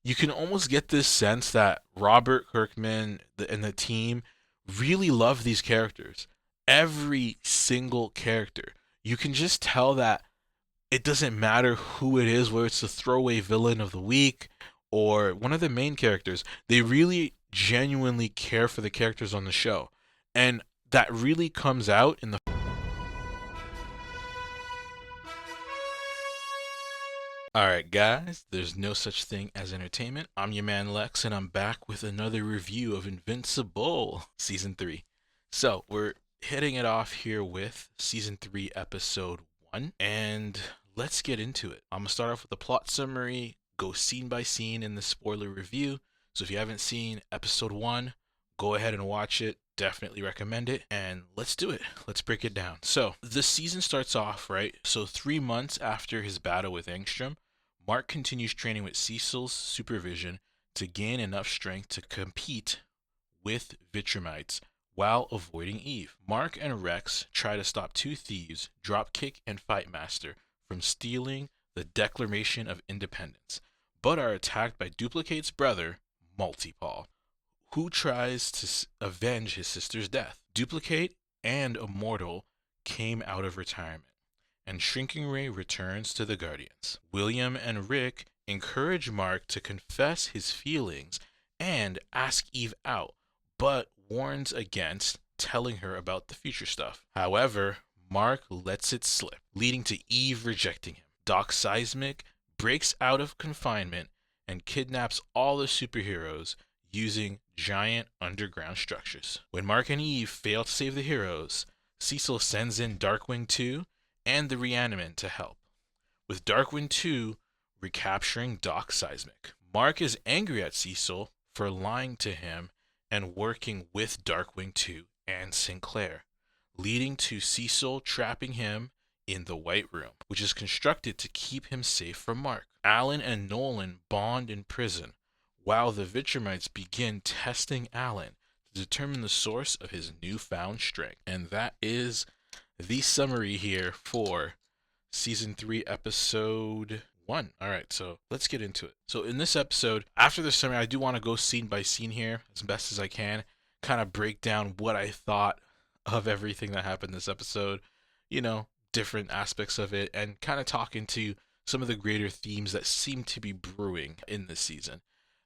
you can almost get this sense that Robert Kirkman and the team really love these characters. Every single character. You can just tell that it doesn't matter who it is, whether it's the throwaway villain of the week or one of the main characters. They really genuinely care for the characters on the show. And that really comes out in the. Alright, guys, there's no such thing as entertainment. I'm your man Lex, and I'm back with another review of Invincible Season 3. So, we're hitting it off here with Season 3, Episode 1, and let's get into it. I'm going to start off with the plot summary, go scene by scene in the spoiler review. So, if you haven't seen Episode 1, go ahead and watch it. Definitely recommend it, and let's do it. Let's break it down. So, the season starts off, right? So, 3 months after his battle with Angstrom, Mark continues training with Cecil's supervision to gain enough strength to compete with Vitramites while avoiding Eve. Mark and Rex try to stop two thieves, Dropkick and Fightmaster, from stealing the Declaration of Independence, but are attacked by Duplicate's brother, Multipol, who tries to avenge his sister's death. Duplicate and Immortal came out of retirement, and Shrinking Ray returns to the Guardians. William and Rick encourage Mark to confess his feelings and ask Eve out, but warns against telling her about the future stuff. However, Mark lets it slip, leading to Eve rejecting him. Doc Seismic breaks out of confinement and kidnaps all the superheroes using giant underground structures. When Mark and Eve fail to save the heroes, Cecil sends in Darkwing 2 and the Reanimant to help, with Darkwing 2 recapturing Doc Seismic. Mark is angry at Cecil for lying to him and working with Darkwing 2 and Sinclair, leading to Cecil trapping him in the White Room, which is constructed to keep him safe from Mark. Alan and Nolan bond in prison, while the Vitramites begin testing Alan to determine the source of his newfound strength. And that is the summary here for Season 3, Episode 1. Alright, so let's get into it. So in this episode, after the summary, I do want to go scene by scene here as best as I can, kind of break down what I thought of everything that happened this episode, different aspects of it, and kind of talk into some of the greater themes that seem to be brewing in this season.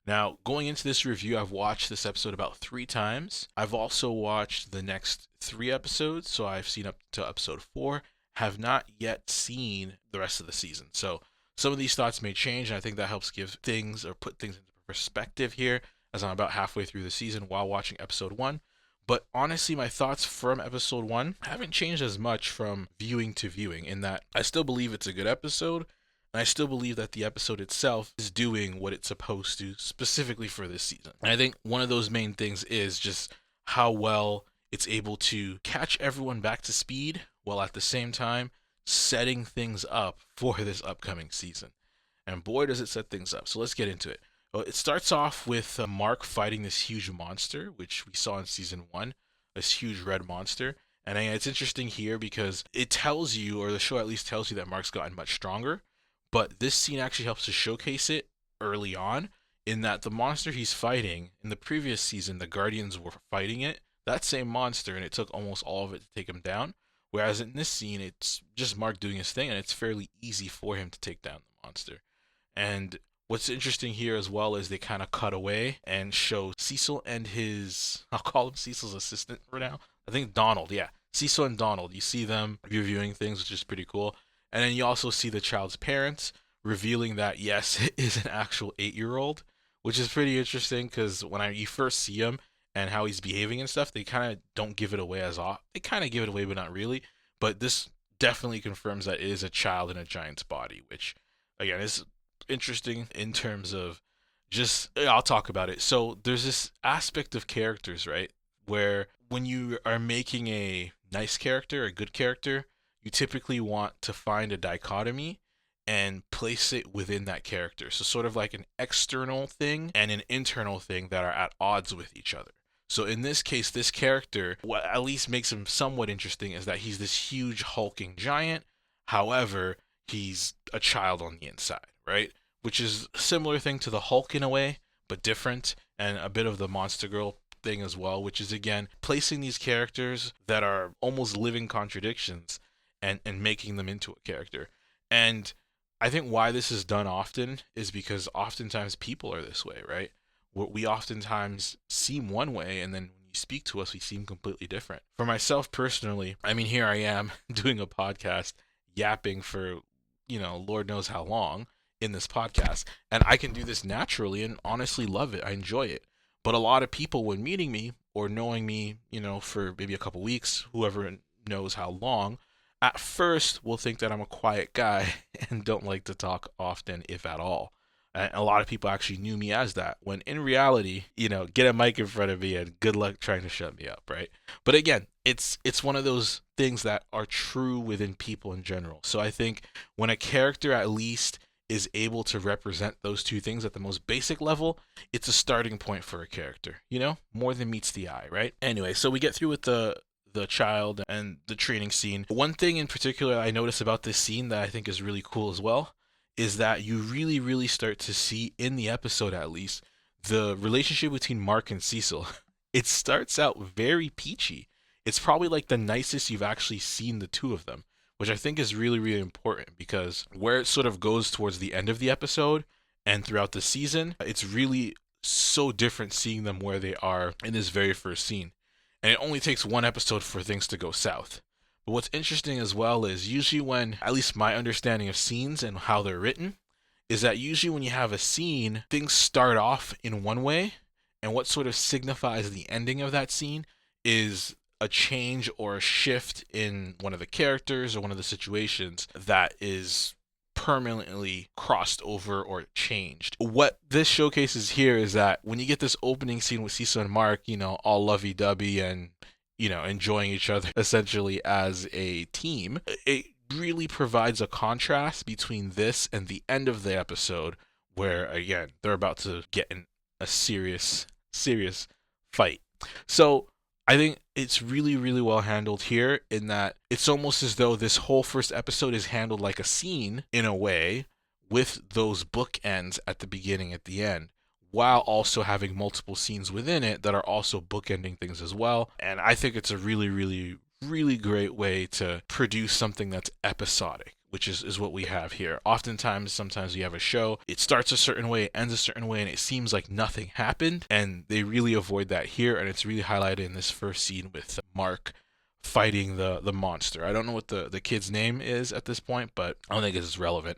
Now, going into this review, I've watched this episode about 3 times. I've also watched the next 3 episodes, so I've seen up to episode 4, have not yet seen the rest of the season. So some of these thoughts may change, and I think that helps give things or put things into perspective here as I'm about halfway through the season while watching episode 1. But honestly, my thoughts from episode 1 haven't changed as much from viewing to viewing, in that I still believe it's a good episode, and I still believe that the episode itself is doing what it's supposed to specifically for this season. And I think one of those main things is just how well it's able to catch everyone back to speed while at the same time setting things up for this upcoming season. And boy, does it set things up. So let's get into it. Well, it starts off with Mark fighting this huge monster, which we saw in season 1, this huge red monster. And it's interesting here because it tells you, or the show at least tells you, that Mark's gotten much stronger. But this scene actually helps to showcase it early on, in that the monster he's fighting, in the previous season, the Guardians were fighting it, that same monster, and it took almost all of it to take him down. Whereas in this scene, it's just Mark doing his thing, and it's fairly easy for him to take down the monster. And what's interesting here as well is they kind of cut away and show Cecil and I'll call him Cecil's assistant for now. I think Donald, yeah. Cecil and Donald, you see them reviewing things, which is pretty cool. And then you also see the child's parents revealing that, yes, it is an actual 8-year-old, which is pretty interesting because when you first see him and how he's behaving and stuff, they kind of don't give it away as often. They kind of give it away, but not really. But this definitely confirms that it is a child in a giant's body, which, again, is interesting in terms of I'll talk about it. So there's this aspect of characters, right, where when you are making a nice character, a good character, you typically want to find a dichotomy and place it within that character. So sort of like an external thing and an internal thing that are at odds with each other. So in this case, this character, what at least makes him somewhat interesting is that he's this huge hulking giant. However, he's a child on the inside, right? which is a similar thing to the Hulk in a way, but different, and a bit of the Monster Girl thing as well, which is again placing these characters that are almost living contradictions and making them into a character. And I think why this is done often is because oftentimes people are this way, right? We oftentimes seem one way, and then when you speak to us, we seem completely different. For myself personally, I mean, here I am doing a podcast, yapping for, Lord knows how long in this podcast, and I can do this naturally and honestly love it. I enjoy it. But a lot of people, when meeting me or knowing me, for maybe a couple weeks, whoever knows how long, at first will think that I'm a quiet guy and don't like to talk often, if at all. And a lot of people actually knew me as that, when in reality, get a mic in front of me and good luck trying to shut me up, right? But again, it's one of those things that are true within people in general. So I think when a character at least is able to represent those two things at the most basic level, it's a starting point for a character, more than meets the eye, right? Anyway, so we get through with the child and the training scene. One thing in particular I notice about this scene that I think is really cool as well is that you really, really start to see in the episode, at least, the relationship between Mark and Cecil. It starts out very peachy. It's probably like the nicest you've actually seen the two of them, which I think is really, really important, because where it sort of goes towards the end of the episode and throughout the season, it's really so different seeing them where they are in this very first scene. And it only takes one episode for things to go south. But what's interesting as well is usually when, at least my understanding of scenes and how they're written, is that usually when you have a scene, things start off in one way, and what sort of signifies the ending of that scene is a change or a shift in one of the characters or one of the situations that is permanently crossed over or changed. What this showcases here is that when you get this opening scene with Cecil and Mark, all lovey-dovey and, enjoying each other essentially as a team, it really provides a contrast between this and the end of the episode, where, again, they're about to get in a serious, serious fight. So I think it's really, really well handled here, in that it's almost as though this whole first episode is handled like a scene in a way, with those bookends at the beginning, at the end, while also having multiple scenes within it that are also bookending things as well. And I think it's a really, really, really great way to produce something that's episodic, which is what we have here. Sometimes you have a show, it starts a certain way, it ends a certain way, and it seems like nothing happened, and they really avoid that here, and it's really highlighted in this first scene with Mark fighting the monster. I don't know what the kid's name is at this point, but I don't think it's relevant.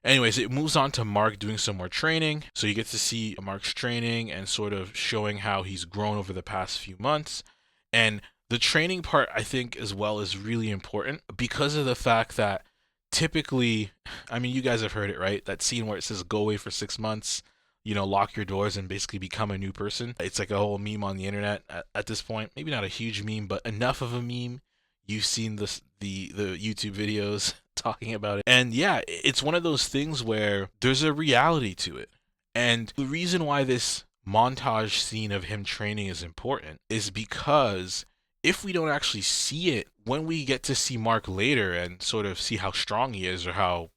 Anyways, it moves on to Mark doing some more training. So you get to see Mark's training and sort of showing how he's grown over the past few months. And the training part, I think, as well, is really important, because of the fact that typically, I mean, you guys have heard it, right? That scene where it says go away for 6 months, lock your doors and basically become a new person. It's like a whole meme on the internet at this point. Maybe not a huge meme, but enough of a meme. You've seen the YouTube videos talking about it. And yeah, it's one of those things where there's a reality to it. And the reason why this montage scene of him training is important is because if we don't actually see it, when we get to see Mark later and sort of see how strong he is, or how,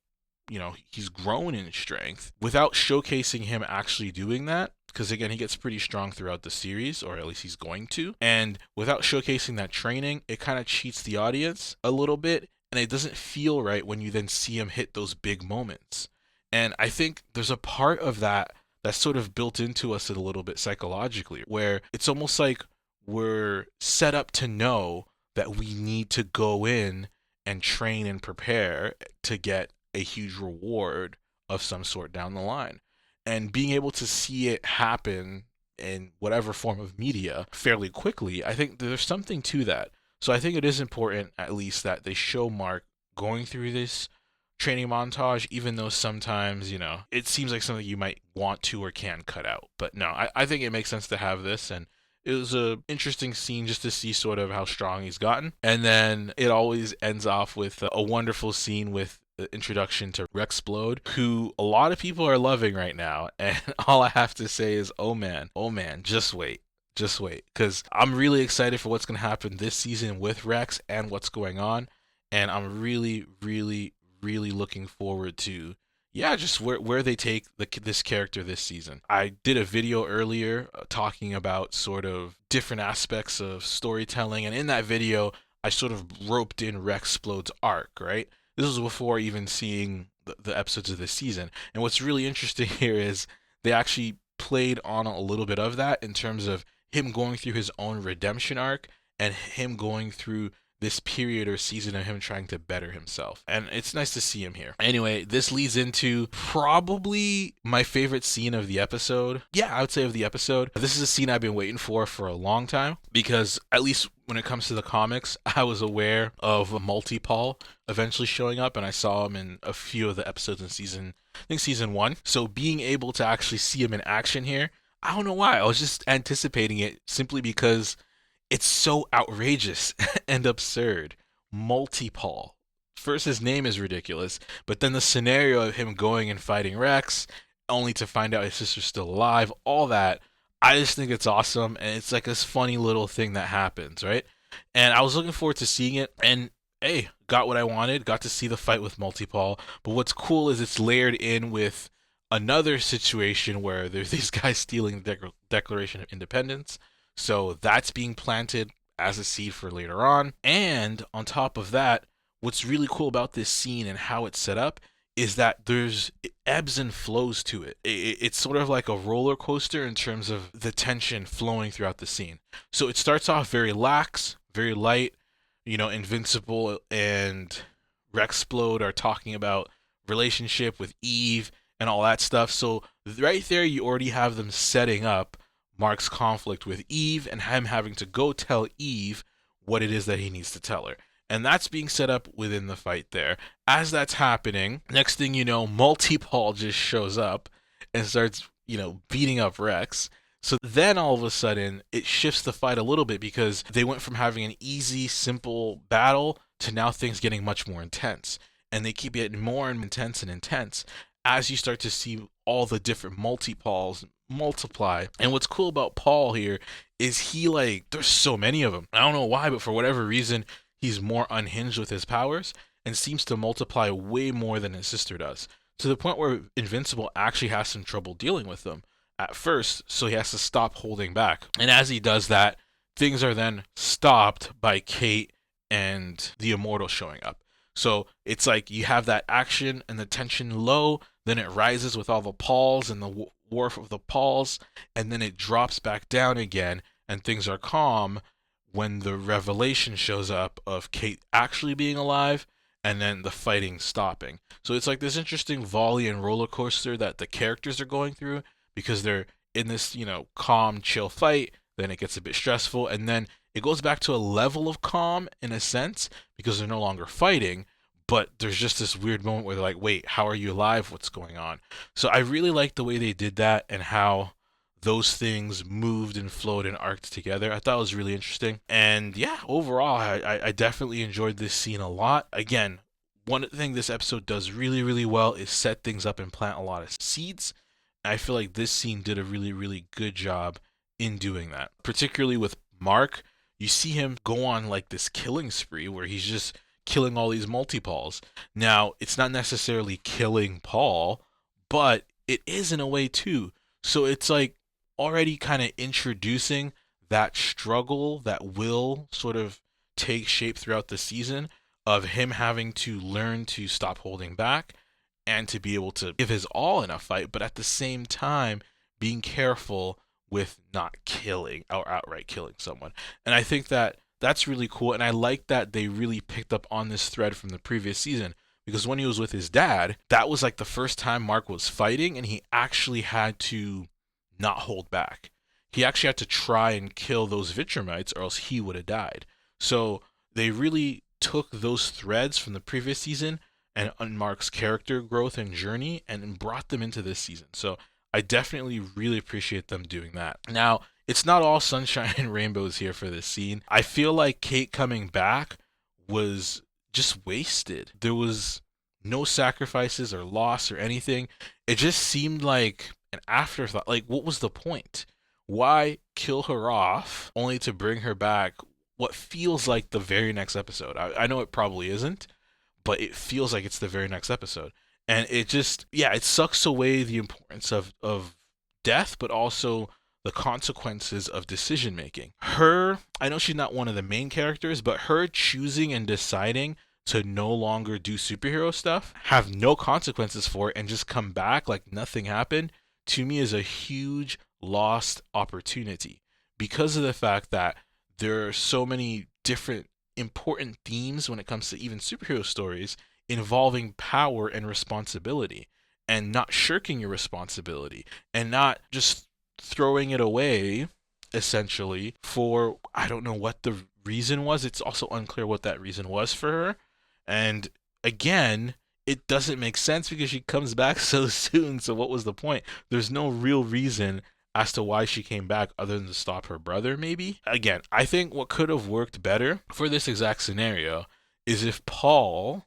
he's grown in strength, without showcasing him actually doing that, because again, he gets pretty strong throughout the series, or at least he's going to, and without showcasing that training, it kind of cheats the audience a little bit, and it doesn't feel right when you then see him hit those big moments. And I think there's a part of that that's sort of built into us a little bit psychologically, where it's almost like we're set up to know that we need to go in and train and prepare to get a huge reward of some sort down the line. And being able to see it happen in whatever form of media fairly quickly, I think there's something to that. So I think it is important, at least, that they show Mark going through this training montage, even though sometimes, it seems like something you might want to or can cut out. But no, I think it makes sense to have this, and it was a interesting scene just to see sort of how strong he's gotten. And then it always ends off with a wonderful scene with the introduction to Rexplode, who a lot of people are loving right now. And all I have to say is, oh man, just wait. Because I'm really excited for what's going to happen this season with Rex and what's going on. And I'm really, really, really looking forward to, yeah, just where they take this character this season. I did a video earlier talking about sort of different aspects of storytelling, and in that video, I sort of roped in Rexplode's arc, right? This was before even seeing the episodes of this season. And what's really interesting here is they actually played on a little bit of that in terms of him going through his own redemption arc and him going through this period or season of him trying to better himself. And it's nice to see him here. Anyway, this leads into probably my favorite scene of the episode. Yeah, I would say of the episode. This is a scene I've been waiting for a long time because at least when it comes to the comics, I was aware of Multi-Paul eventually showing up, and I saw him in a few of the episodes in season 1. So being able to actually see him in action here, I don't know why. I was just anticipating it simply because it's so outrageous and absurd. Multi-Paul. First, his name is ridiculous, but then the scenario of him going and fighting Rex, only to find out his sister's still alive, all that, I just think it's awesome, and it's like this funny little thing that happens, right? And I was looking forward to seeing it, and hey, got what I wanted, got to see the fight with Multi-Paul, but what's cool is it's layered in with another situation where there's these guys stealing the Declaration of Independence, so that's being planted as a seed for later on. And on top of that, what's really cool about this scene and how it's set up is that there's ebbs and flows to it. It's sort of like a roller coaster in terms of the tension flowing throughout the scene. So it starts off very lax, very light. Invincible and Rexplode are talking about relationship with Eve and all that stuff. So right there, you already have them setting up Mark's conflict with Eve and him having to go tell Eve what it is that he needs to tell her. And that's being set up within the fight there. As that's happening, next thing you know, Multi-Paul just shows up and starts, beating up Rex. So then all of a sudden, it shifts the fight a little bit because they went from having an easy, simple battle to now things getting much more intense. And they keep getting more intense and intense as you start to see all the different Multi-Pauls multiply. And what's cool about Paul here is there's so many of them. I don't know why, but for whatever reason, he's more unhinged with his powers and seems to multiply way more than his sister does, to the point where Invincible actually has some trouble dealing with them at first, so he has to stop holding back. And as he does that, things are then stopped by Kate and the Immortal showing up. So it's like you have that action and the tension low, then it rises with all the Pauls and the wharf of the Pauls, and then it drops back down again, and things are calm when the revelation shows up of Kate actually being alive and then the fighting stopping. So it's like this interesting volley and roller coaster that the characters are going through because they're in this, calm, chill fight. Then it gets a bit stressful, and then it goes back to a level of calm in a sense because they're no longer fighting. But there's just this weird moment where they're like, wait, how are you alive? What's going on? So I really like the way they did that and how those things moved and flowed and arced together. I thought it was really interesting. And yeah, overall, I definitely enjoyed this scene a lot. Again, one thing this episode does really, really well is set things up and plant a lot of seeds. I feel like this scene did a really, really good job in doing that. Particularly with Mark, you see him go on like this killing spree where he's just killing all these Multi-Pauls. Now, it's not necessarily killing Paul, but it is in a way too. So it's like already kind of introducing that struggle that will sort of take shape throughout the season of him having to learn to stop holding back and to be able to give his all in a fight, but at the same time being careful with not killing or outright killing someone. And I think that that's really cool, and I like that they really picked up on this thread from the previous season, because when he was with his dad, that was like the first time Mark was fighting, and he actually had to not hold back. He actually had to try and kill those Vitramites, or else he would have died. So they really took those threads from the previous season and on Mark's character growth and journey and brought them into this season. So I definitely really appreciate them doing that. Now, it's not all sunshine and rainbows here for this scene. I feel like Kate coming back was just wasted. There was no sacrifices or loss or anything. It just seemed like an afterthought. Like, what was the point? Why kill her off only to bring her back what feels like the very next episode? I know it probably isn't, but it feels like it's the very next episode. And it just, yeah, it sucks away the importance of death, but also the consequences of decision making. Her, I know she's not one of the main characters, but her choosing and deciding to no longer do superhero stuff, have no consequences for it, and just come back like nothing happened, to me is a huge lost opportunity because of the fact that there are so many different important themes when it comes to even superhero stories involving power and responsibility, and not shirking your responsibility and not just throwing it away essentially for, I don't know what the reason was. It's also unclear what that reason was for her. And again, it doesn't make sense because she comes back so soon. So what was the point? There's no real reason as to why she came back other than to stop her brother, maybe. Again, I think what could have worked better for this exact scenario is if Paul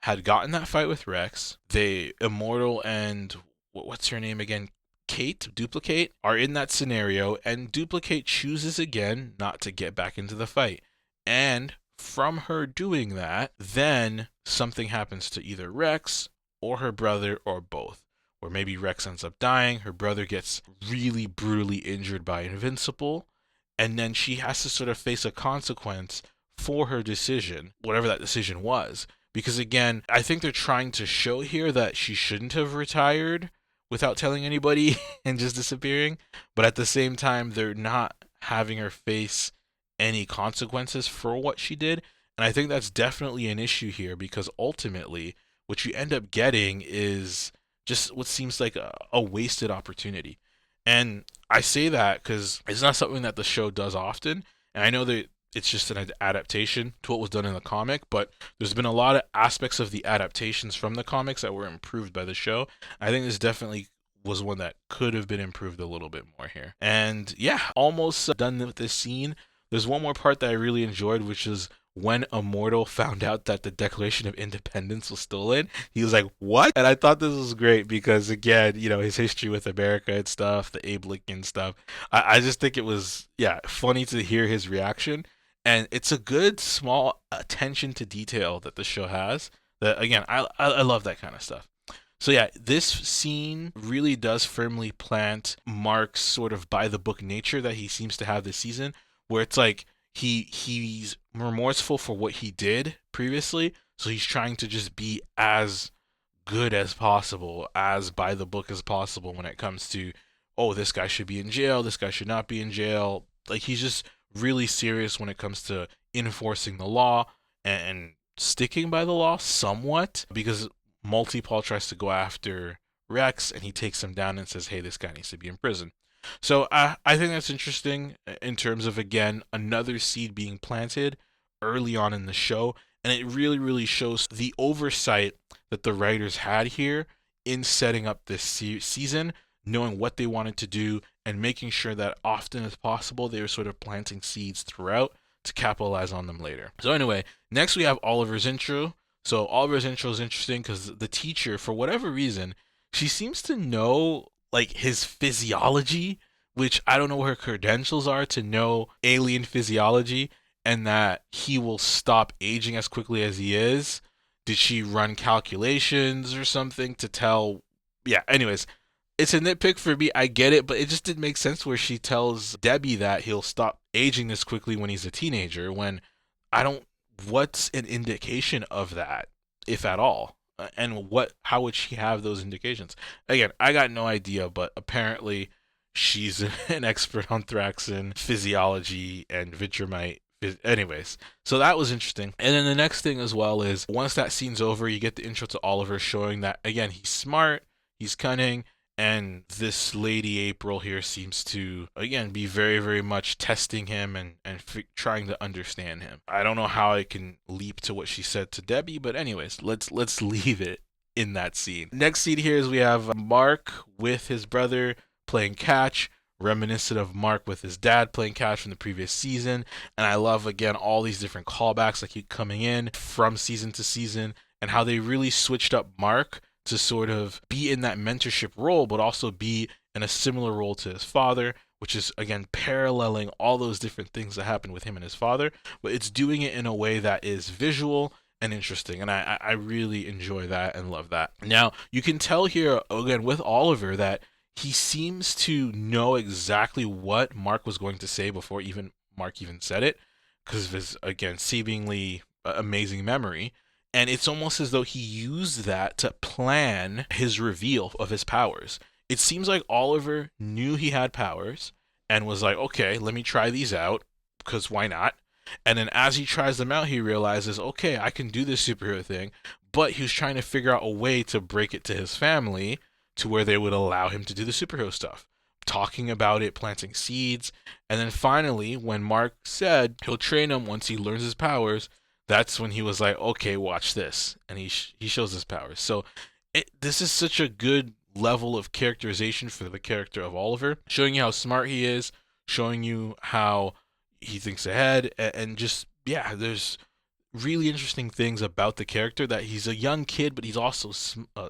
had gotten that fight with Rex, they, Immortal and what's her name again? Kate, Duplicate, are in that scenario, and Duplicate chooses again not to get back into the fight. And from her doing that, then something happens to either Rex or her brother or both. Or maybe Rex ends up dying, her brother gets really brutally injured by Invincible, and then she has to sort of face a consequence for her decision, whatever that decision was. Because again, I think they're trying to show here that she shouldn't have retired without telling anybody and just disappearing. But at the same time, they're not having her face any consequences for what she did. And I think that's definitely an issue here because ultimately, what you end up getting is just what seems like a wasted opportunity. And I say that because it's not something that the show does often. And I know that it's just an adaptation to what was done in the comic, but there's been a lot of aspects of the adaptations from the comics that were improved by the show. I think this definitely was one that could have been improved a little bit more here. And yeah, almost done with this scene. There's one more part that I really enjoyed, which is when Immortal found out that the Declaration of Independence was stolen. He was like, "What?" And I thought this was great because, again, his history with America and stuff, the Abe Lincoln stuff. I just think it was, yeah, funny to hear his reaction. And it's a good small attention to detail that the show has. That, again, I love that kind of stuff. So yeah, this scene really does firmly plant Mark's sort of by the book nature that he seems to have this season, where it's like he's remorseful for what he did previously, so he's trying to just be as good as possible, as by the book as possible when it comes to, oh, this guy should be in jail, this guy should not be in jail. Like, he's just really serious when it comes to enforcing the law and sticking by the law somewhat, because Multi-Paul tries to go after Rex and he takes him down and says, hey, this guy needs to be in prison. So I think that's interesting in terms of, again, another seed being planted early on in the show. And it really, really shows the oversight that the writers had here in setting up this season, knowing what they wanted to do and making sure that often as possible they were sort of planting seeds throughout to capitalize on them later. So anyway, next we have Oliver's intro. So Oliver's intro is interesting because the teacher, for whatever reason, she seems to know like his physiology, which I don't know what her credentials are to know alien physiology, and that he will stop aging as quickly as he is. Did she run calculations or something to tell? Yeah, anyways, it's a nitpick for me. I get it, but it just didn't make sense where she tells Debbie that he'll stop aging this quickly when he's a teenager, when I don't, what's an indication of that, if at all? And how would she have those indications? Again, I got no idea, but apparently she's an expert on Thraxan physiology and Vitramite. Anyways, so that was interesting. And then the next thing as well is once that scene's over, you get the intro to Oliver showing that, again, he's smart, he's cunning, and this lady April here seems to, again, be very, very much testing him and trying to understand him. I don't know how I can leap to what she said to Debbie, but anyways, let's leave it in that scene. Next scene here is we have Mark with his brother playing catch, reminiscent of Mark with his dad playing catch from the previous season. And I love, again, all these different callbacks that keep coming in from season to season, and how they really switched up Mark to sort of be in that mentorship role, but also be in a similar role to his father, which is, again, paralleling all those different things that happened with him and his father, but it's doing it in a way that is visual and interesting, and I really enjoy that and love that. Now you can tell here again with Oliver that he seems to know exactly what Mark was going to say before even Mark even said it, because of his again seemingly amazing memory. And it's almost as though he used that to plan his reveal of his powers. It seems like Oliver knew he had powers and was like, okay, let me try these out, because why not? And then as he tries them out, he realizes, okay, I can do this superhero thing. But he was trying to figure out a way to break it to his family to where they would allow him to do the superhero stuff. Talking about it, planting seeds. And then finally, when Mark said he'll train him once he learns his powers, that's when he was like, okay, watch this. And he shows his powers. So this is such a good level of characterization for the character of Oliver, showing you how smart he is, showing you how he thinks ahead, and just, yeah, there's really interesting things about the character, that he's a young kid, but he's also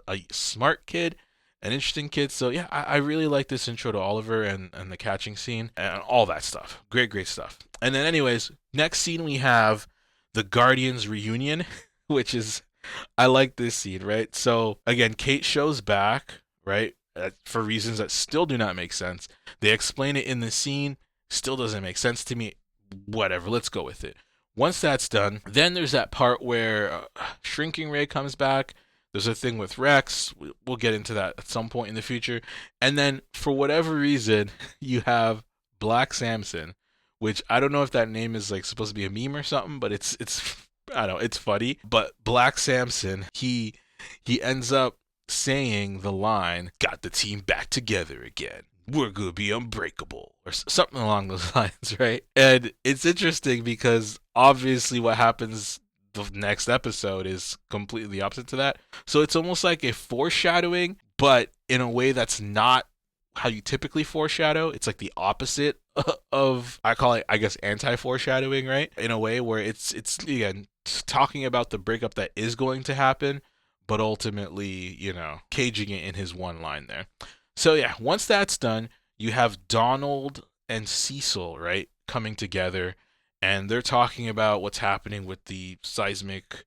a smart kid, an interesting kid. So yeah, I really like this intro to Oliver and the catching scene and all that stuff. Great stuff. And then anyways, next scene we have the Guardians reunion, which is, I like this scene, right? So again, Kate shows back, right? For reasons that still do not make sense. They explain it in the scene, still doesn't make sense to me. Whatever, let's go with it. Once that's done, then there's that part where Shrinking Ray comes back. There's a thing with Rex. We'll get into that at some point in the future. And then, for whatever reason, you have Black Samson, which I don't know if that name is like supposed to be a meme or something, but it's I don't know, it's funny. But Black Samson, he ends up saying the line, "Got the team back together again. We're gonna be unbreakable," or something along those lines, right? And it's interesting because obviously what happens the next episode is completely opposite to that. So it's almost like a foreshadowing, but in a way that's not how you typically foreshadow. It's like the opposite of, I call it, I guess, anti-foreshadowing, right? In a way where it's again talking about the breakup that is going to happen, but ultimately, caging it in his one line there. So yeah, once that's done, you have Donald and Cecil, right, coming together, and they're talking about what's happening with the seismic,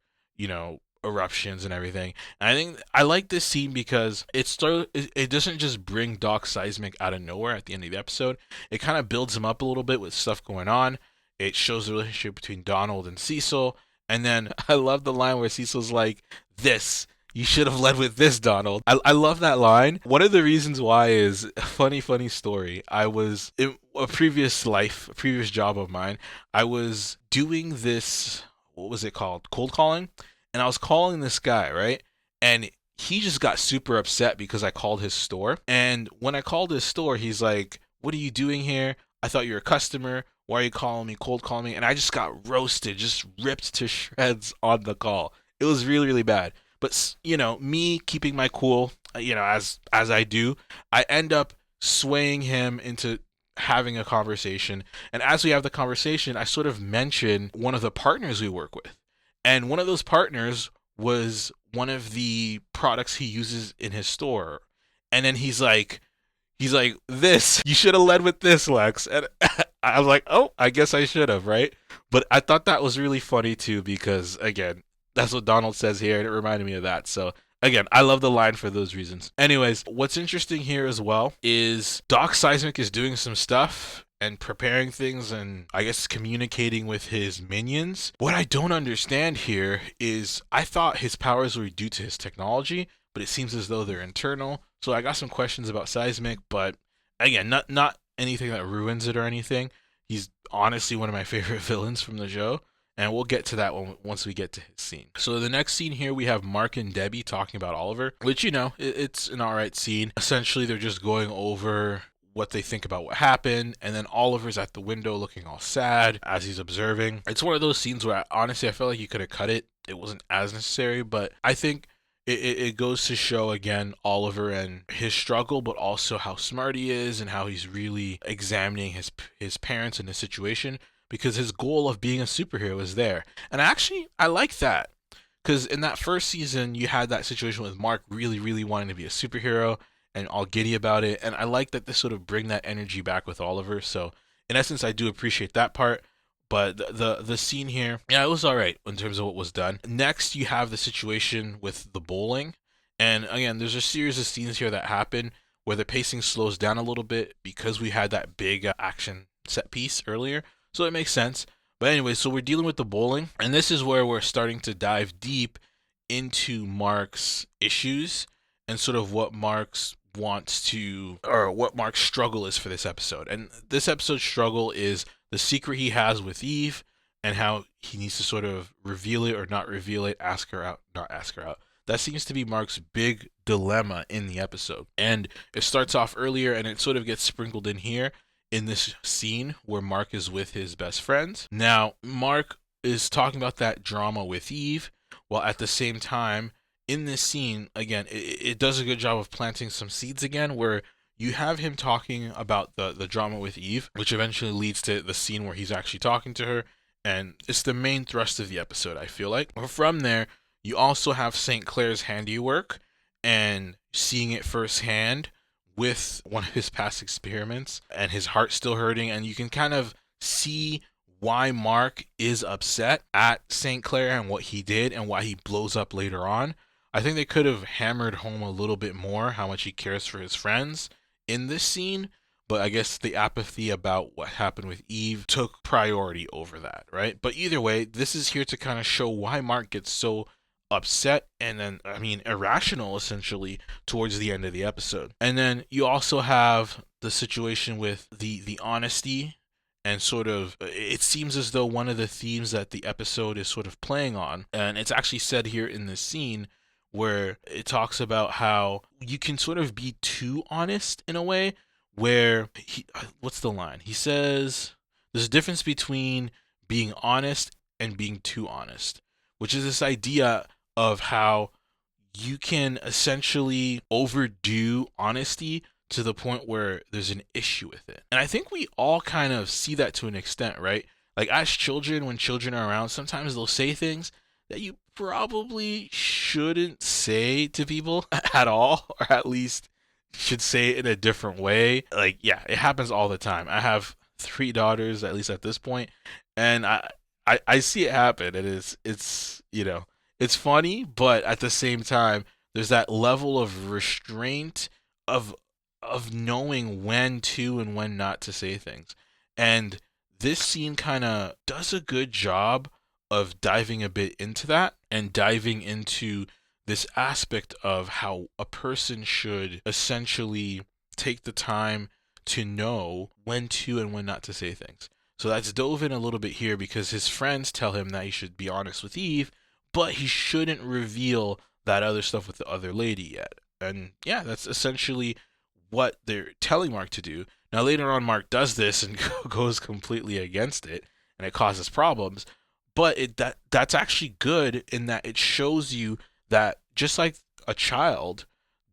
eruptions and everything. And I think I like this scene because it doesn't just bring Doc Seismic out of nowhere at the end of the episode. It kind of builds him up a little bit with stuff going on. It shows the relationship between Donald and Cecil, and then I love the line where Cecil's like, "This." You should have led with this, Donald. I love that line. One of the reasons why is a funny story. I was in a previous life, a previous job of mine. I was doing this, what was it called? Cold calling. And I was calling this guy, right? And he just got super upset because I called his store. And when I called his store, he's like, "What are you doing here? I thought you were a customer. Why are you calling me, cold calling me?" And I just got roasted, just ripped to shreds on the call. It was really bad. But me keeping my cool, as I do, I end up swaying him into having a conversation. And as we have the conversation, I sort of mention one of the partners we work with. And one of those partners was one of the products he uses in his store. And then he's like, "This, you should have led with this, Lex." And I was like, "Oh, I guess I should have," right? But I thought that was really funny too, because again, that's what Donald says here, and it reminded me of that. So again, I love the line for those reasons. Anyways, what's interesting here as well is Doc Seismic is doing some stuff and preparing things and I guess communicating with his minions. What I don't understand here is I thought his powers were due to his technology, but it seems as though they're internal. So I got some questions about Seismic, but again, not anything that ruins it or anything. He's honestly one of my favorite villains from the show. And we'll get to that one once we get to his scene. So the next scene here, we have Mark and Debbie talking about Oliver, which, it's an all right scene. Essentially, they're just going over what they think about what happened. And then Oliver's at the window looking all sad as he's observing. It's one of those scenes where, honestly, I felt like you could have cut it. It wasn't as necessary, but I think it goes to show, again, Oliver and his struggle, but also how smart he is and how he's really examining his parents and his situation, because his goal of being a superhero is there. And I like that, because in that first season, you had that situation with Mark really wanting to be a superhero and all giddy about it. And I like that this sort of bring that energy back with Oliver. So in essence, I do appreciate that part. But the scene here, yeah, it was all right in terms of what was done. Next, you have the situation with the bowling, and again, there's a series of scenes here that happen where the pacing slows down a little bit because we had that big action set piece earlier, so it makes sense. But anyway, so we're dealing with the bowling, and this is where we're starting to dive deep into Mark's issues and sort of what Mark's wants to, or what Mark's struggle is for this episode. And this episode's struggle is the secret he has with Eve and how he needs to sort of reveal it or not reveal it, ask her out, not ask her out. That seems to be Mark's big dilemma in the episode. And it starts off earlier and it sort of gets sprinkled in here in this scene where Mark is with his best friends. Now, Mark is talking about that drama with Eve, while at the same time, in this scene, again, it does a good job of planting some seeds again, where you have him talking about the drama with Eve, which eventually leads to the scene where he's actually talking to her, and it's the main thrust of the episode, I feel like. But from there, you also have St. Clair's handiwork and seeing it firsthand with one of his past experiments and his heart still hurting, and you can kind of see why Mark is upset at St. Clair and what he did and why he blows up later on. I think they could have hammered home a little bit more how much he cares for his friends in this scene, but I guess the apathy about what happened with Eve took priority over that, right? But either way, this is here to kind of show why Mark gets so upset and then, I mean, irrational essentially towards the end of the episode. And then you also have the situation with the honesty and sort of it seems as though one of the themes that the episode is sort of playing on, and it's actually said here in this scene where it talks about how you can sort of be too honest in a way where what's the line? He says there's a difference between being honest and being too honest, which is this idea of how you can essentially overdo honesty to the point where there's an issue with it. And I think we all kind of see that to an extent, right? Like as children, when children are around, sometimes they'll say things that you probably shouldn't say to people at all, or at least should say it in a different way. Like, yeah, it happens all the time. I have 3 daughters, at least at this point, and I see it happen. It's it's funny, but at the same time, there's that level of restraint of knowing when to and when not to say things. And this scene kind of does a good job of diving a bit into that and diving into this aspect of how a person should essentially take the time to know when to and when not to say things. So that's dove in a little bit here because his friends tell him that he should be honest with Eve, but he shouldn't reveal that other stuff with the other lady yet. And yeah, that's essentially what they're telling Mark to do. Now later on, Mark does this and goes completely against it, and it causes problems. But that's actually good in that it shows you that just like a child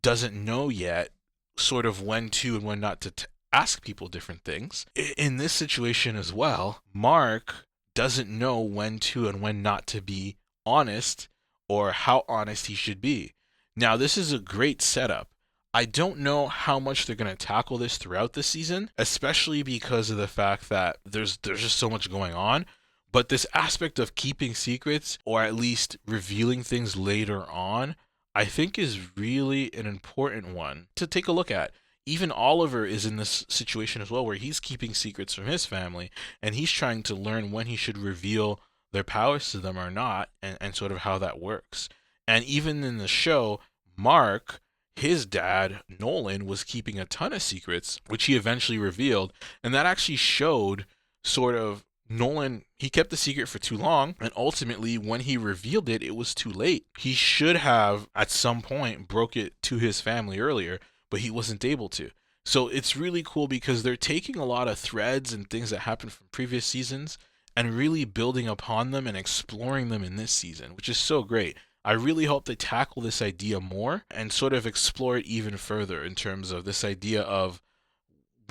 doesn't know yet, sort of when to and when not to ask people different things. In this situation as well, Mark doesn't know when to and when not to be honest or how honest he should be. Now, this is a great setup. I don't know how much they're going to tackle this throughout the season, especially because of the fact that there's just so much going on. But this aspect of keeping secrets, or at least revealing things later on, I think is really an important one to take a look at. Even Oliver is in this situation as well, where he's keeping secrets from his family, and he's trying to learn when he should reveal their powers to them or not, and sort of how that works. And even in the show, Mark, his dad, Nolan, was keeping a ton of secrets, which he eventually revealed, and that actually showed sort of Nolan, he kept the secret for too long, and ultimately, when he revealed it, it was too late. He should have, at some point, broke it to his family earlier, but he wasn't able to. So it's really cool because they're taking a lot of threads and things that happened from previous seasons and really building upon them and exploring them in this season, which is so great. I really hope they tackle this idea more and sort of explore it even further in terms of this idea of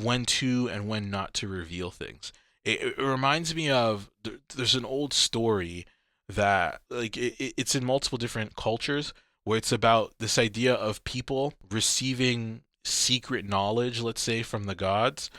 when to and when not to reveal things. It reminds me of there's an old story that like it's in multiple different cultures where it's about this idea of people receiving secret knowledge, let's say from the gods,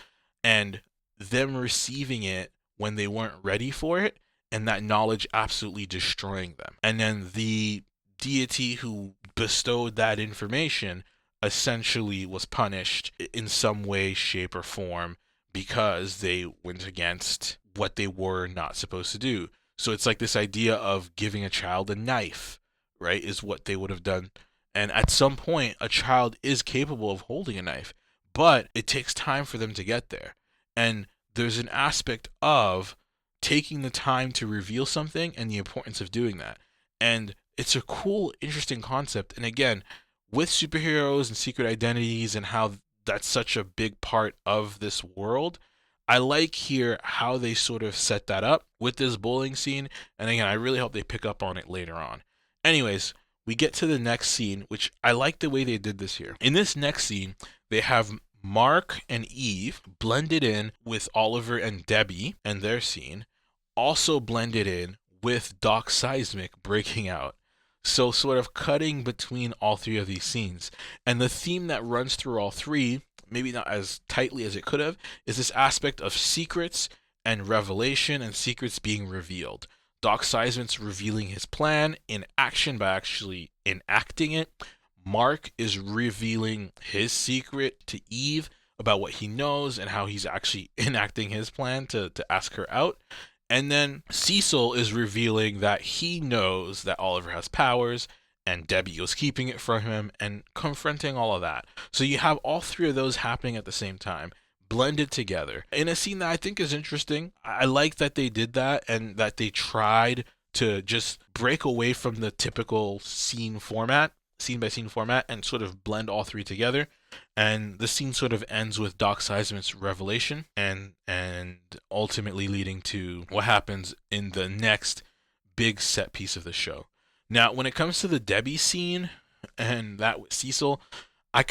and them receiving it when they weren't ready for it, and that knowledge absolutely destroying them. And then the deity who bestowed that information essentially was punished in some way, shape, or form because they went against what they were not supposed to do. So it's like this idea of giving a child a knife, right, is what they would have done. And at some point, a child is capable of holding a knife, but it takes time for them to get there. And there's an aspect of taking the time to reveal something and the importance of doing that. And it's a cool, interesting concept. And again, with superheroes and secret identities and how that's such a big part of this world, I like here how they sort of set that up with this bowling scene. And again, I really hope they pick up on it later on. Anyways, we get to the next scene, which I like the way they did this here. In this next scene, they have Mark and Eve blended in with Oliver and Debbie and their scene, also blended in with Doc Seismic breaking out. So sort of cutting between all three of these scenes. And the theme that runs through all three, maybe not as tightly as it could have, is this aspect of secrets and revelation and secrets being revealed. Doc Seismic's revealing his plan in action by actually enacting it. Mark is revealing his secret to Eve about what he knows and how he's actually enacting his plan to ask her out. And then Cecil is revealing that he knows that Oliver has powers and Debbie was keeping it from him and confronting all of that. So you have all three of those happening at the same time, blended together in a scene that I think is interesting. I like that they did that and that they tried to just break away from the typical scene by scene format, and sort of blend all three together. And the scene sort of ends with Doc Seismic's revelation and ultimately leading to what happens in the next big set piece of the show. Now, when it comes to the Debbie scene and that with Cecil, I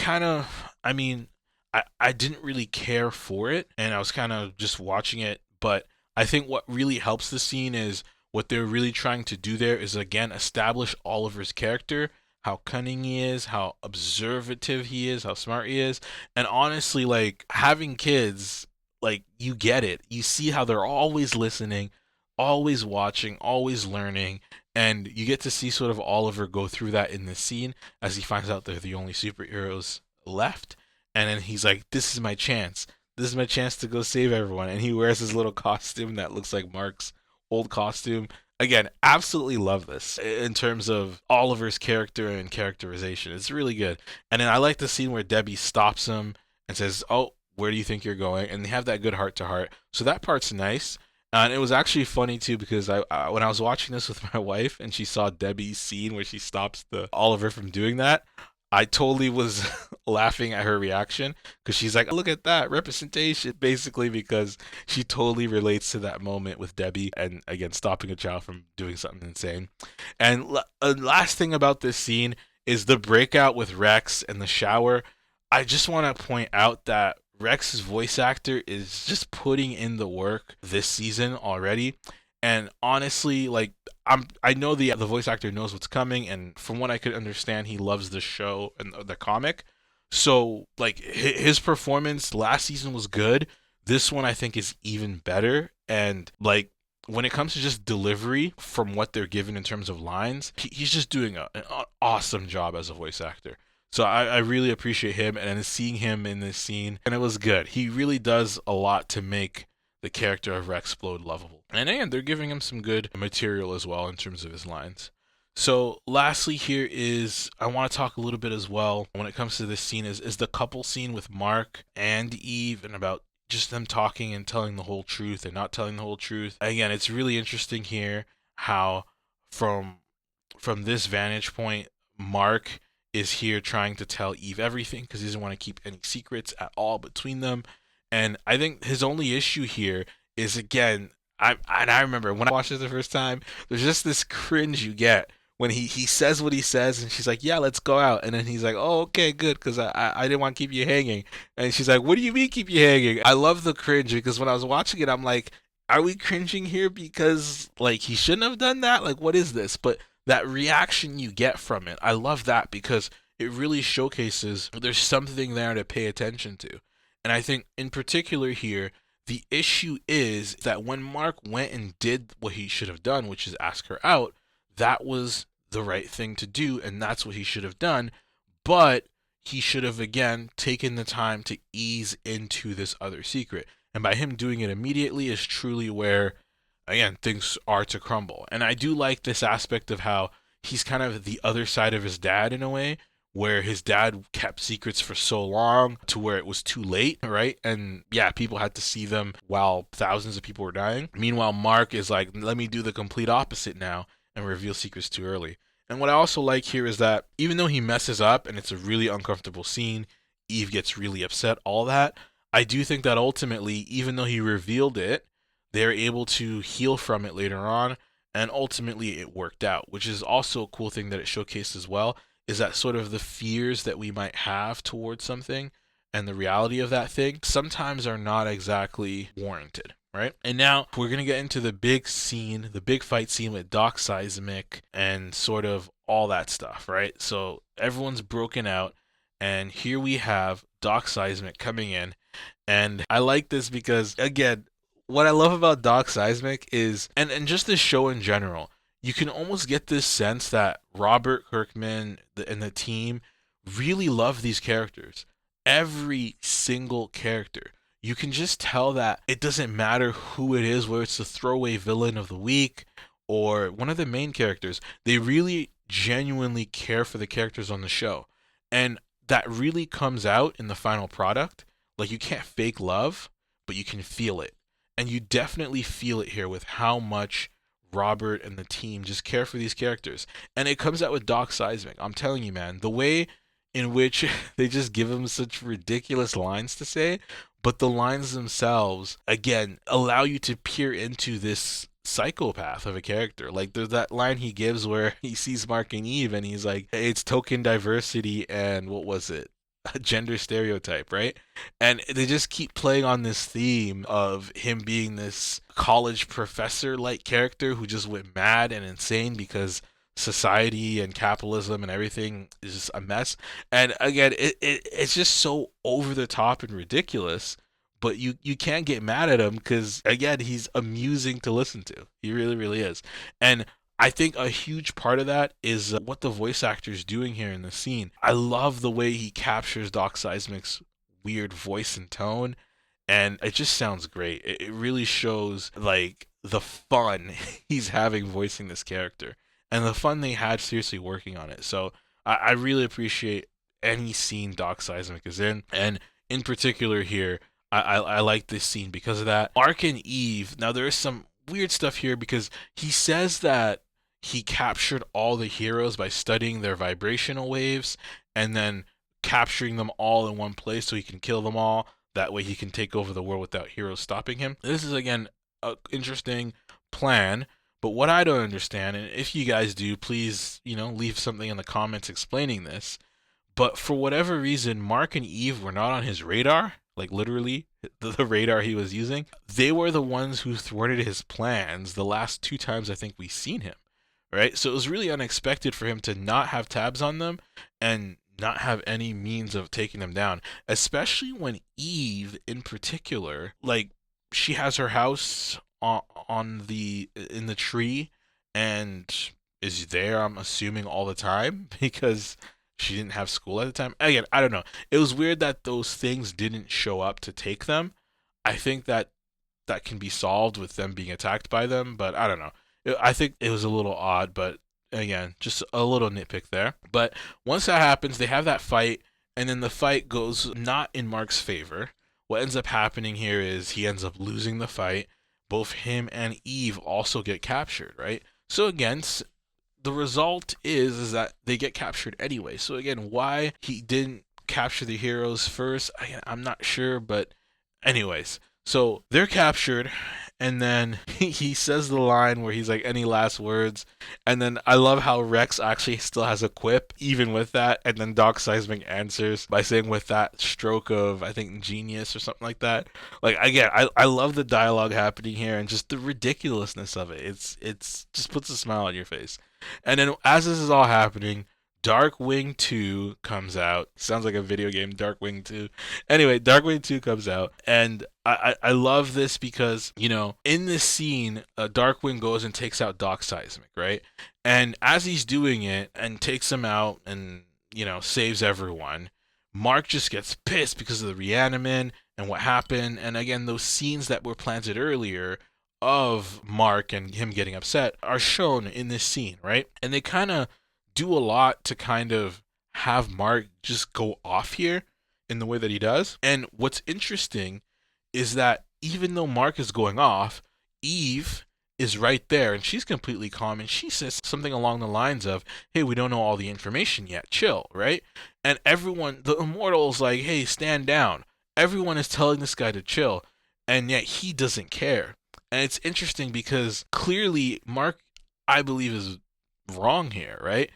didn't really care for it, and I was kind of just watching it. But I think what really helps the scene is what they're really trying to do there is, again, establish Oliver's character, how cunning he is, how observative he is, how smart he is. And honestly, like, having kids, like, you get it. You see how they're always listening, always watching, always learning. And you get to see sort of Oliver go through that in this scene as he finds out they're the only superheroes left. And then he's like, this is my chance. This is my chance to go save everyone. And he wears his little costume that looks like Mark's old costume. Again, absolutely love this in terms of Oliver's character and characterization. It's really good. And then I like the scene where Debbie stops him and says, oh, where do you think you're going? And they have that good heart to heart. So that part's nice. And it was actually funny too because when I was watching this with my wife and she saw Debbie's scene where she stops the Oliver from doing that, I totally was laughing at her reaction because she's like, look at that representation, basically, because she totally relates to that moment with Debbie and, again, stopping a child from doing something insane. And last thing about this scene is the breakout with Rex and the shower. I just want to point out that Rex's voice actor is just putting in the work this season already. And honestly, like, I know the voice actor knows what's coming, and from what I could understand, he loves the show and the comic. So, like, his performance last season was good. This one I think is even better. And, like, when it comes to just delivery from what they're given in terms of lines, he's just doing an awesome job as a voice actor. So I really appreciate him, and seeing him in this scene, and it was good. He really does a lot to make the character of Rex explode lovable. And again, they're giving him some good material as well in terms of his lines. So lastly here is, I want to talk a little bit as well when it comes to this scene is the couple scene with Mark and Eve, and about just them talking and telling the whole truth and not telling the whole truth. Again, it's really interesting here how from this vantage point, Mark is here trying to tell Eve everything because he doesn't want to keep any secrets at all between them. And I think his only issue here is, again, I remember when I watched it the first time, there's just this cringe you get when he says what he says, and she's like, yeah, let's go out. And then he's like, oh, okay, good, because I didn't want to keep you hanging. And she's like, what do you mean keep you hanging? I love the cringe because when I was watching it, I'm like, are we cringing here because, like, he shouldn't have done that? Like, what is this? But that reaction you get from it, I love that because it really showcases there's something there to pay attention to. And I think in particular here, The issue is that when Mark went and did what he should have done, which is ask her out, that was the right thing to do, and that's what he should have done. But he should have, again, taken the time to ease into this other secret. And by him doing it immediately is truly where, again, things are to crumble. And I do like this aspect of how he's kind of the other side of his dad in a way, where his dad kept secrets for so long to where it was too late, right? And yeah, people had to see them while thousands of people were dying. Meanwhile, Mark is like, let me do the complete opposite now and reveal secrets too early. And what I also like here is that even though he messes up and it's a really uncomfortable scene, Eve gets really upset, all that, I do think that ultimately, even though he revealed it, they're able to heal from it later on, and ultimately it worked out, which is also a cool thing that it showcased as well, is that sort of the fears that we might have towards something and the reality of that thing sometimes are not exactly warranted, right? And now we're going to get into the big scene, the big fight scene with Doc Seismic and sort of all that stuff, right? So everyone's broken out, and here we have Doc Seismic coming in. And I like this because, again, what I love about Doc Seismic is, and just this show in general, you can almost get this sense that Robert Kirkman and the team really love these characters. Every single character. You can just tell that it doesn't matter who it is, whether it's the throwaway villain of the week or one of the main characters. They really genuinely care for the characters on the show. And that really comes out in the final product. Like, you can't fake love, but you can feel it. And you definitely feel it here with how much Robert and the team just care for these characters. And it comes out with Doc Seismic. I'm telling you, man, the way in which they just give him such ridiculous lines to say, but the lines themselves, again, allow you to peer into this psychopath of a character. Like, there's that line he gives where he sees Mark and Eve and he's like, hey, it's token diversity and what was it? A gender stereotype, right? And they just keep playing on this theme of him being this college professor like character who just went mad and insane because society and capitalism and everything is just a mess. And again, it's just so over the top and ridiculous, but you can't get mad at him because, again, he's amusing to listen to. He really, really is. And I think a huge part of that is what the voice actor is doing here in the scene. I love the way he captures Doc Seismic's weird voice and tone, and it just sounds great. It really shows like the fun he's having voicing this character, and the fun they had seriously working on it. So I really appreciate any scene Doc Seismic is in, and in particular here, I like this scene because of that. Mark and Eve. Now there is some weird stuff here because he says that he captured all the heroes by studying their vibrational waves and then capturing them all in one place so he can kill them all. That way he can take over the world without heroes stopping him. This is, again, an interesting plan, but what I don't understand, and if you guys do, please, leave something in the comments explaining this, but for whatever reason, Mark and Eve were not on his radar, like literally the radar he was using. They were the ones who thwarted his plans the last two times I think we've seen him, right? So it was really unexpected for him to not have tabs on them and not have any means of taking them down, especially when Eve in particular, like, she has her house on the in the tree and is there, I'm assuming, all the time because she didn't have school at the time. Again, I don't know. It was weird that those things didn't show up to take them. I think that can be solved with them being attacked by them, but I don't know. I think it was a little odd, but again, just a little nitpick there. But once that happens, they have that fight, and then the fight goes not in Mark's favor. What ends up happening here is he ends up losing the fight. Both him and Eve also get captured, right? So again, the result is that they get captured anyway. So again, why he didn't capture the heroes first, I'm not sure, but anyways, so they're captured, and then he says the line where he's like, any last words? And then I love how Rex actually still has a quip even with that, and then Doc Seismic answers by saying, with that stroke of, I think, genius or something like that. Like, again, I love the dialogue happening here and just the ridiculousness of it. It's just puts a smile on your face. And then as this is all happening, Darkwing 2 comes out. Sounds like a video game, Darkwing 2. Anyway, Darkwing 2 comes out, and I love this because, in this scene, Darkwing goes and takes out Doc Seismic, right? And as he's doing it and takes him out and, saves everyone, Mark just gets pissed because of the reanimin and what happened. And again, those scenes that were planted earlier of Mark and him getting upset are shown in this scene, right? And they kind of do a lot to kind of have Mark just go off here in the way that he does. And what's interesting is that even though Mark is going off, Eve is right there and she's completely calm and she says something along the lines of, hey, we don't know all the information yet, chill, right? And everyone, the immortal's like, hey, stand down. Everyone is telling this guy to chill, and yet he doesn't care. And it's interesting because clearly Mark, I believe, is wrong here, right?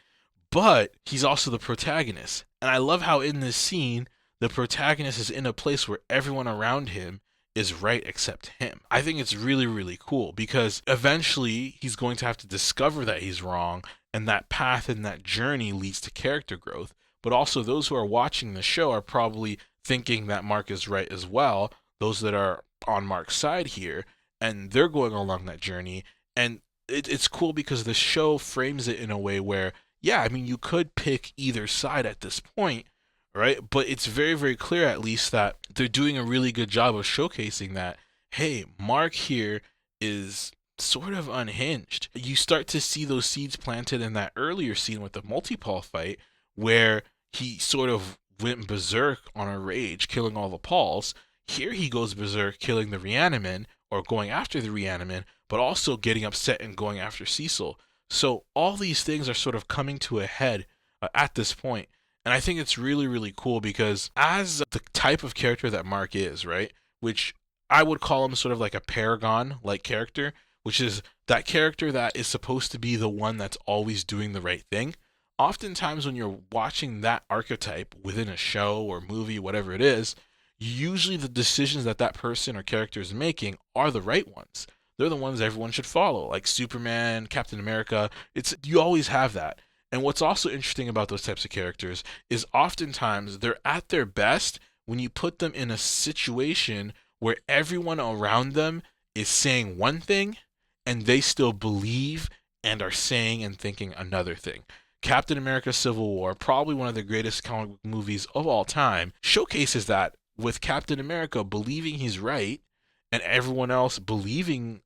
But he's also the protagonist. And I love how in this scene, the protagonist is in a place where everyone around him is right except him. I think it's really, really cool because eventually he's going to have to discover that he's wrong, and that path and that journey leads to character growth. But also, those who are watching the show are probably thinking that Mark is right as well, those that are on Mark's side here, and they're going along that journey. And it's cool because the show frames it in a way where, yeah, I mean, you could pick either side at this point, right? But it's very, very clear, at least, that they're doing a really good job of showcasing that, hey, Mark here is sort of unhinged. You start to see those seeds planted in that earlier scene with the multi-Paul fight, where he sort of went berserk on a rage, killing all the Pauls. Here he goes berserk, killing the reanimin, or going after the reanimin, but also getting upset and going after Cecil. So all these things are sort of coming to a head at this point. And I think it's really, really cool because as the type of character that Mark is, right, which I would call him sort of like a Paragon-like character, which is that character that is supposed to be the one that's always doing the right thing. Oftentimes when you're watching that archetype within a show or movie, whatever it is, usually the decisions that that person or character is making are the right ones. They're the ones everyone should follow, like Superman, Captain America. You always have that. And what's also interesting about those types of characters is oftentimes they're at their best when you put them in a situation where everyone around them is saying one thing and they still believe and are saying and thinking another thing. Captain America Civil War, probably one of the greatest comic book movies of all time, showcases that with Captain America believing he's right and everyone else believing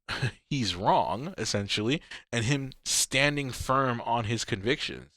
he's wrong, essentially, and him standing firm on his convictions.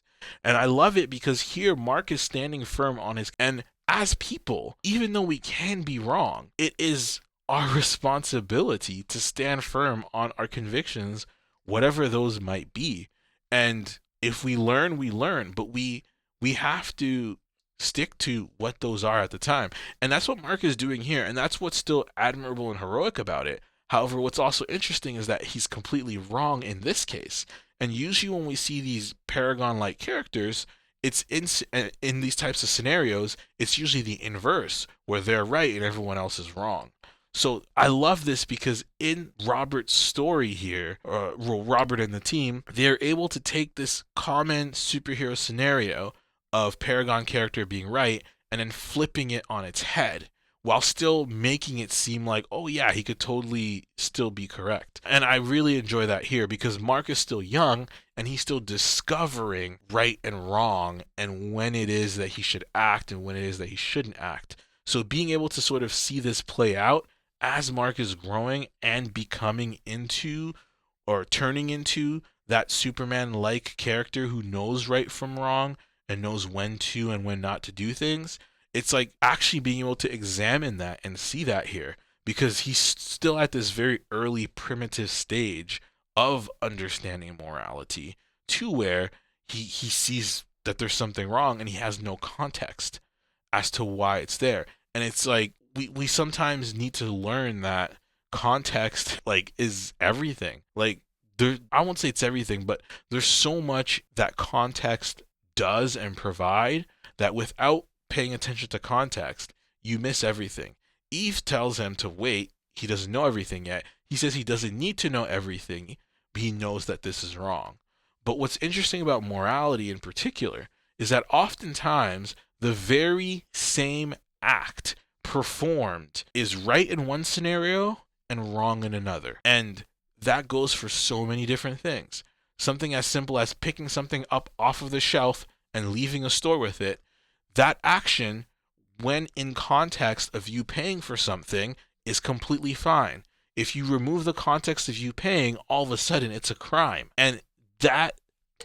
And I love it because here Mark is standing firm on his, and as people, even though we can be wrong, it is our responsibility to stand firm on our convictions, whatever those might be. And if we learn, we learn, but we have to stick to what those are at the time. And that's what Mark is doing here, and that's what's still admirable and heroic about it. However, what's also interesting is that he's completely wrong in this case. And usually when we see these Paragon-like characters, it's in these types of scenarios, it's usually the inverse, where they're right and everyone else is wrong. So I love this because in Robert's story here, Robert and the team, they're able to take this common superhero scenario of Paragon character being right and then flipping it on its head while still making it seem like, oh yeah, he could totally still be correct. And I really enjoy that here because Mark is still young and he's still discovering right and wrong and when it is that he should act and when it is that he shouldn't act. So being able to sort of see this play out as Mark is growing and becoming into or turning into that Superman-like character who knows right from wrong and knows when to and when not to do things, it's like actually being able to examine that and see that here because he's still at this very early primitive stage of understanding morality to where he sees that there's something wrong and he has no context as to why it's there. And it's like we sometimes need to learn that context like is everything. Like I won't say it's everything, but there's so much that context does and provide that without paying attention to context, you miss everything. Eve tells him to wait. He doesn't know everything yet. He says he doesn't need to know everything, but he knows that this is wrong. But what's interesting about morality in particular is that oftentimes the very same act performed is right in one scenario and wrong in another. And that goes for so many different things. Something as simple as picking something up off of the shelf and leaving a store with it, that action, when in context of you paying for something, is completely fine. If you remove the context of you paying, all of a sudden it's a crime. And that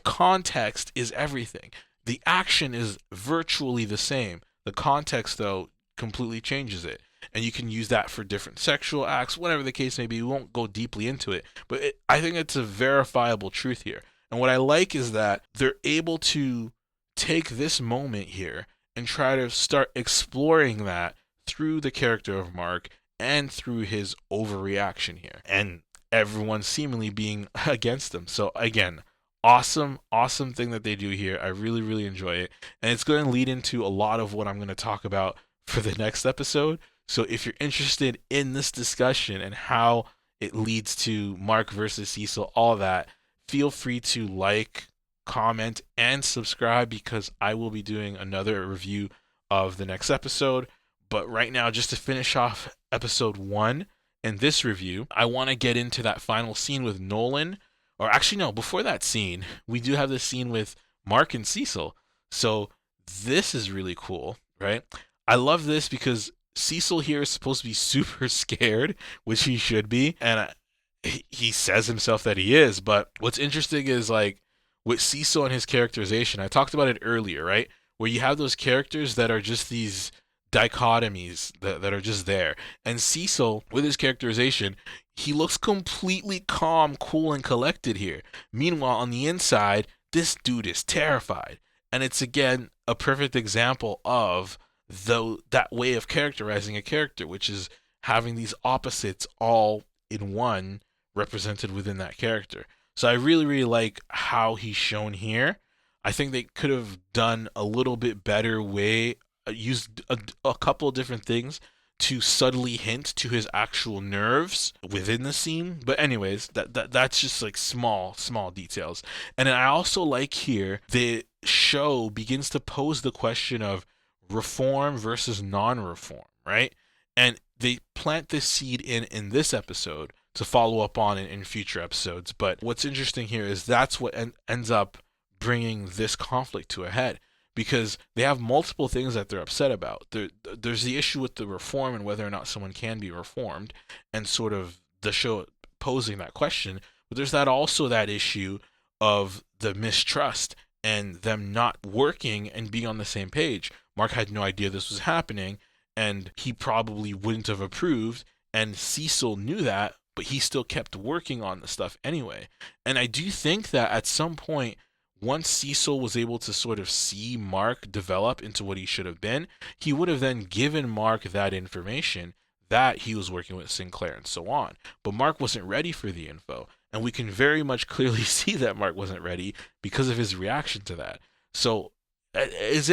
context is everything. The action is virtually the same. The context, though, completely changes it. And you can use that for different sexual acts, whatever the case may be. We won't go deeply into it, but I think it's a verifiable truth here. And what I like is that they're able to take this moment here and try to start exploring that through the character of Mark and through his overreaction here, and everyone seemingly being against him. So again, awesome thing that they do here. I really, really enjoy it, and it's going to lead into a lot of what I'm going to talk about for the next episode. So if you're interested in this discussion and how it leads to Mark versus Cecil, all that, feel free to like, comment, and subscribe, because I will be doing another review of the next episode. But right now, just to finish off episode 1 and this review, I want to get into that final scene with Nolan. Or actually, no, before that scene, we do have this scene with Mark and Cecil. So this is really cool, right? I love this because Cecil here is supposed to be super scared, which he should be. And he says himself that he is. But what's interesting is, like, with Cecil and his characterization, I talked about it earlier, right? Where you have those characters that are just these dichotomies that are just there. And Cecil, with his characterization, he looks completely calm, cool, and collected here. Meanwhile, on the inside, this dude is terrified. And it's, again, a perfect example of that way of characterizing a character, which is having these opposites all in one represented within that character. So I really, really like how he's shown here. I think they could have done a little bit better way, used a couple of different things to subtly hint to his actual nerves within the scene. But anyways, that's just like small details. And then I also like here the show begins to pose the question of reform versus non-reform, right? And they plant this seed in this episode to follow up on in future episodes. But what's interesting here is that's what ends up bringing this conflict to a head, because they have multiple things that they're upset about. There's the issue with the reform and whether or not someone can be reformed, and sort of the show posing that question. But there's that issue of the mistrust and them not working and being on the same page. Mark had no idea this was happening, and he probably wouldn't have approved, and Cecil knew that, but he still kept working on the stuff anyway. And I do think that at some point, once Cecil was able to sort of see Mark develop into what he should have been, he would have then given Mark that information that he was working with Sinclair and so on. But Mark wasn't ready for the info, and we can very much clearly see that Mark wasn't ready because of his reaction to that. So it's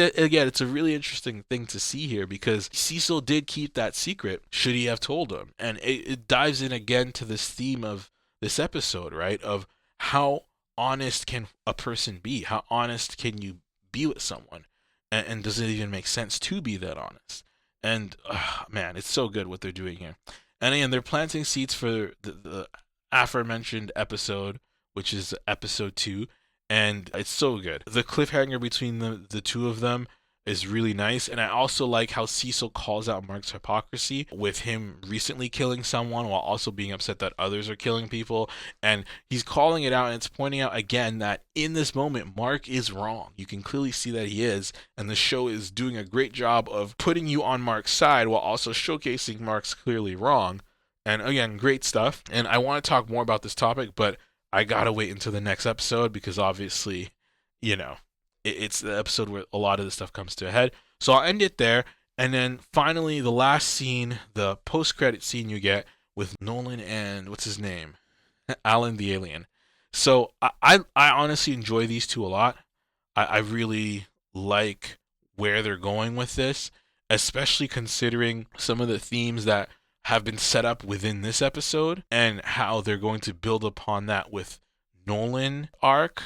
a really interesting thing to see here, because Cecil did keep that secret, should he have told him. And it dives in again to this theme of this episode, right? Of how honest can a person be? How honest can you be with someone? And does it even make sense to be that honest? And man, it's so good what they're doing here. And again, they're planting seeds for the aforementioned episode, which is episode 2, and it's so good. The cliffhanger between the two of them is really nice, and I also like how Cecil calls out Mark's hypocrisy with him recently killing someone while also being upset that others are killing people, and he's calling it out, and it's pointing out again that in this moment Mark is wrong. You can clearly see that he is, and the show is doing a great job of putting you on Mark's side while also showcasing Mark's clearly wrong. And again, great stuff. And I want to talk more about this topic, but I gotta wait until the next episode, because obviously, it's the episode where a lot of this stuff comes to a head. So I'll end it there. And then finally, the last scene, the post-credit scene you get with Nolan and, what's his name? Alan the Alien. So I honestly enjoy these two a lot. I really like where they're going with this, especially considering some of the themes that have been set up within this episode and how they're going to build upon that with Nolan's arc,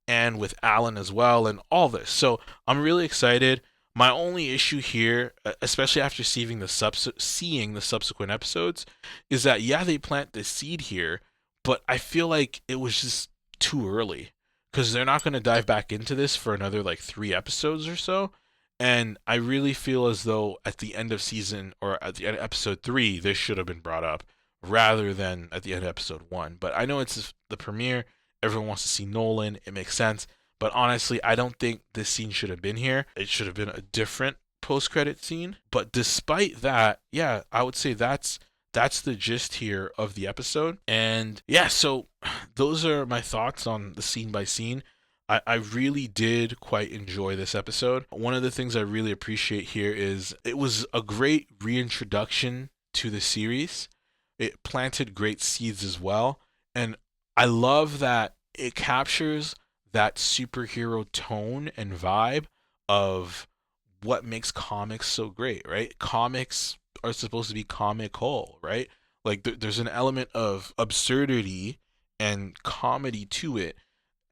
and with Alan as well, and all this. So I'm really excited. My only issue here, especially after seeing the subsequent episodes, is that yeah, they plant the seed here, but I feel like it was just too early because they're not going to dive back into this for another like 3 episodes or so. And I really feel as though at the end of season or at the end of episode 3, this should have been brought up rather than at the end of episode 1. But I know it's the premiere. Everyone wants to see Nolan. It makes sense. But honestly, I don't think this scene should have been here. It should have been a different post-credit scene. But despite that, yeah, I would say that's the gist here of the episode. And yeah, so those are my thoughts on the scene by scene. I really did quite enjoy this episode. One of the things I really appreciate here is it was a great reintroduction to the series. It planted great seeds as well. And I love that it captures that superhero tone and vibe of what makes comics so great, right? Comics are supposed to be comical, right? Like there's an element of absurdity and comedy to it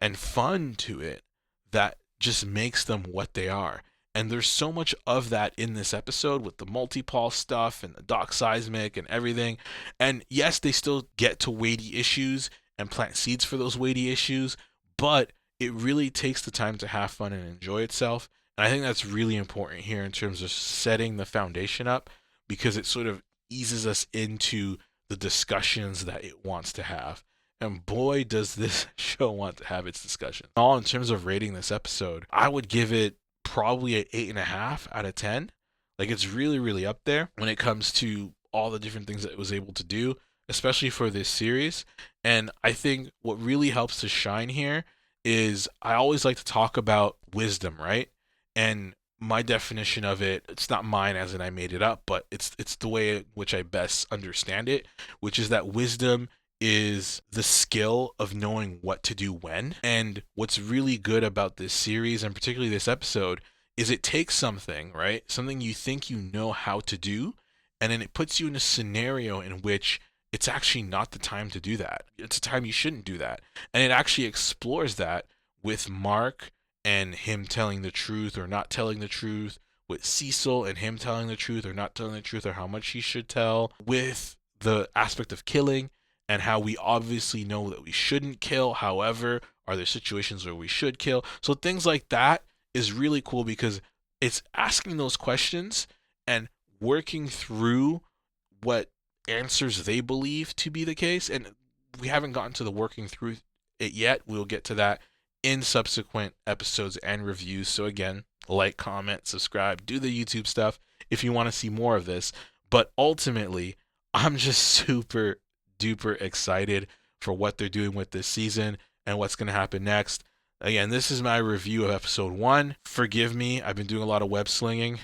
and fun to it that just makes them what they are. And there's so much of that in this episode with the multi-pol stuff and the Doc Seismic and everything. And yes, they still get to weighty issues and plant seeds for those weighty issues, but it really takes the time to have fun and enjoy itself. And I think that's really important here in terms of setting the foundation up because it sort of eases us into the discussions that it wants to have. And boy, does this show want to have its discussion. All in terms of rating this episode, I would give it probably an 8.5 out of 10. Like it's really, really up there when it comes to all the different things that it was able to do, especially for this series. And I think what really helps to shine here is I always like to talk about wisdom, right? And my definition of it, it's not mine as in I made it up, but it's the way in which I best understand it, which is that wisdom is the skill of knowing what to do when. And what's really good about this series, and particularly this episode, is it takes something, right? Something you think you know how to do, and then it puts you in a scenario in which it's actually not the time to do that. It's a time you shouldn't do that. And it actually explores that with Mark and him telling the truth or not telling the truth, with Cecil and him telling the truth or not telling the truth or how much he should tell, with the aspect of killing and how we obviously know that we shouldn't kill. However, are there situations where we should kill? So things like that is really cool because it's asking those questions and working through what answers they believe to be the case. And we haven't gotten to the working through it yet. We'll get to that in subsequent episodes and reviews. So again, like, comment, subscribe, do the YouTube stuff if you want to see more of this. But ultimately, I'm just super duper excited for what they're doing with this season and what's going to happen next. Again, this is my review of episode 1. Forgive me, I've been doing a lot of web slinging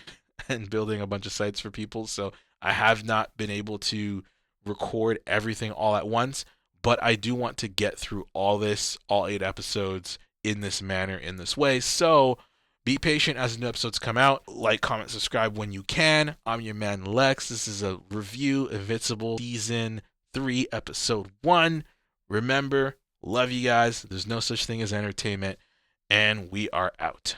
and building a bunch of sites for people, so I have not been able to record everything all at once, but I do want to get through all 8 episodes in this manner, in this way. So be patient as new episodes come out. Like, comment, subscribe when you can. I'm your man Lex. This is a review, Invincible Season 3, Episode 1. Remember, love you guys. There's no such thing as entertainment, and we are out.